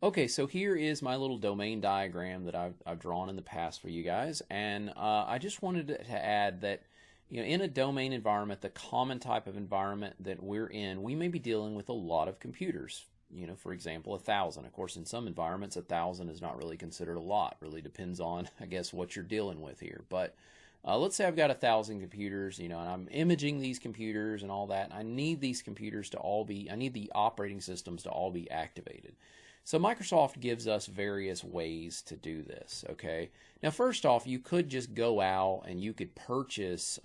Okay, so here is my little domain diagram that I've drawn in the past for you guys, and I just wanted to add that in a domain environment, the common type of environment that we're in, we may be dealing with a lot of computers. For example, 1,000. Of course, in some environments, 1,000 is not really considered a lot. Really depends on, I guess, what you're dealing with here. But let's say I've got 1,000 computers, and I'm imaging these computers and all that. I need these computers to all be, I need the operating systems to all be activated. So Microsoft gives us various ways to do this, okay? Now, first off, you could just go out and you could purchase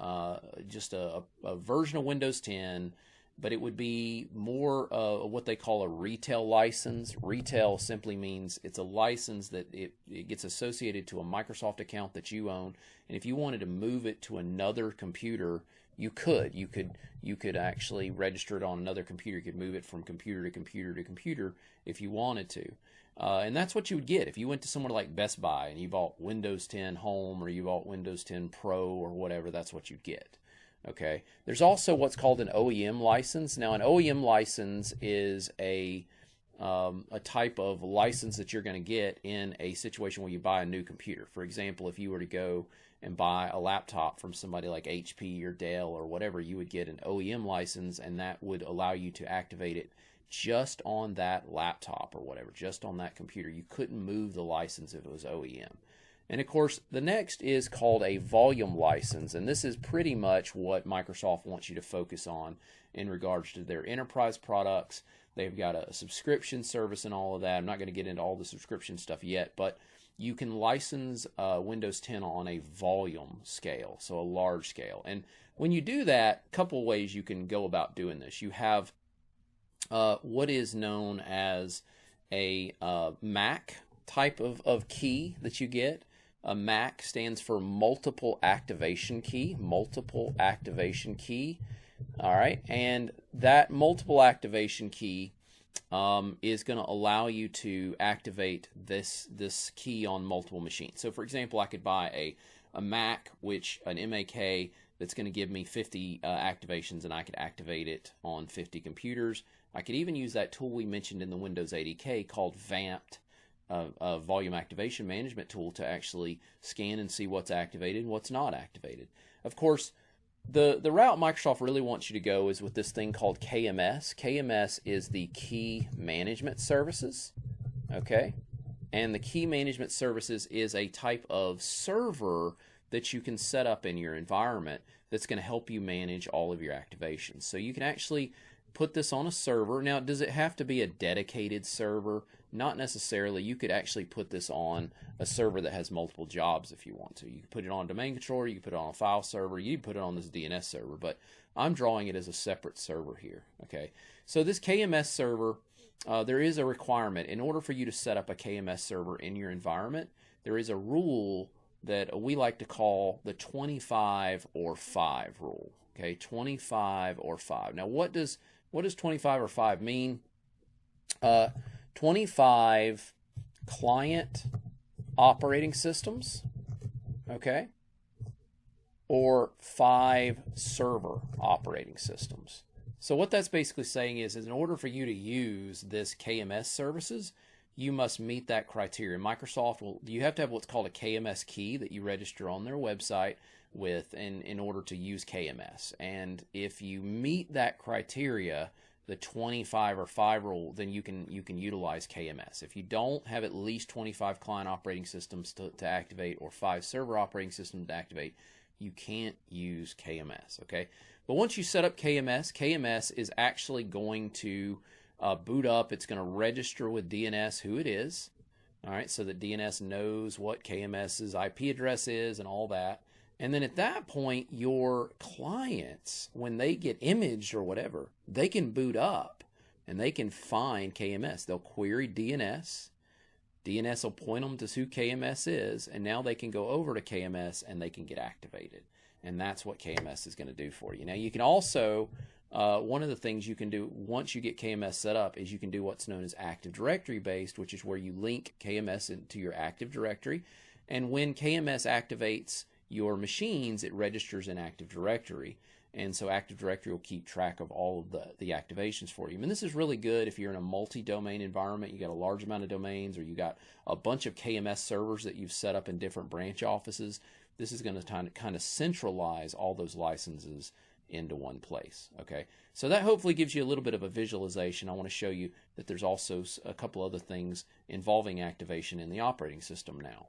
just a version of Windows 10, but it would be more what they call a retail license. Retail simply means it's a license that it gets associated to a Microsoft account that you own, and if you wanted to move it to another computer, you could. You could actually register it on another computer. You could move it from computer to computer to computer if you wanted to. And that's what you would get if you went to somewhere like Best Buy and you bought Windows 10 Home or you bought Windows 10 Pro or whatever. That's what you'd get. Okay. There's also what's called an OEM license. Now, an OEM license is a type of license that you're going to get in a situation where you buy a new computer. For example, if you were to go and buy a laptop from somebody like HP or Dell or whatever, you would get an OEM license, and that would allow you to activate it just on that laptop or whatever, just on that computer. You couldn't move the license if it was OEM. And of course, the next is called a volume license, and this is pretty much what Microsoft wants you to focus on in regards to their enterprise products. They've got a subscription service and all of that. I'm not going to get into all the subscription stuff yet, but you can license Windows 10 on a volume scale, so a large scale. And when you do that, a couple ways you can go about doing this. You have what is known as a MAC type of key that you get. A MAC stands for multiple activation key, multiple activation key. All right, and that multiple activation key is going to allow you to activate this key on multiple machines. So, for example, I could buy a Mac, an MAK, that's going to give me 50 activations, and I could activate it on 50 computers. I could even use that tool we mentioned in the Windows 80K called VAMPed, a volume activation management tool, to actually scan and see what's activated and what's not activated. Of course, the route Microsoft really wants you to go is with this thing called KMS. KMS is the Key Management Services, okay? And the Key Management Services is a type of server that you can set up in your environment that's going to help you manage all of your activations. So you can actually put this on a server. Now, does it have to be a dedicated server? Not necessarily. You could actually put this on a server that has multiple jobs if you want to. You can put it on a domain controller, you can put it on a file server, you can put it on this DNS server, but I'm drawing it as a separate server here. Okay, so this KMS server, there is a requirement. In order for you to set up a KMS server in your environment, there is a rule that we like to call the 25 or 5 rule. Okay, 25 or 5. Now, what does 25 or 5 mean? 25 client operating systems, okay, or 5 server operating systems. So what that's basically saying is in order for you to use this KMS services, you must meet that criteria. You have to have what's called a KMS key that you register on their website with in order to use KMS. And if you meet that criteria, the 25 or 5 rule, then you can utilize KMS. If you don't have at least 25 client operating systems to activate or 5 server operating systems to activate, you can't use KMS, okay? But once you set up KMS, KMS is actually going to boot up. It's going to register with DNS who it is, all right, so that DNS knows what KMS's IP address is and all that. And then at that point, your clients, when they get imaged or whatever, they can boot up and they can find KMS. They'll query DNS. DNS will point them to who KMS is, and now they can go over to KMS and they can get activated. And that's what KMS is going to do for you. Now, you can also, one of the things you can do once you get KMS set up is you can do what's known as Active Directory based, which is where you link KMS into your Active Directory. And when KMS activates your machines, it registers in Active Directory. and so Active Directory will keep track of all of the activations for you. And this is really good if you're in a multi-domain environment, you got a large amount of domains, or you got a bunch of KMS servers that you've set up in different branch offices. This is going to kind of centralize all those licenses into one place. Okay, so that hopefully gives you a little bit of a visualization. I want to show you that there's also a couple other things involving activation in the operating system now.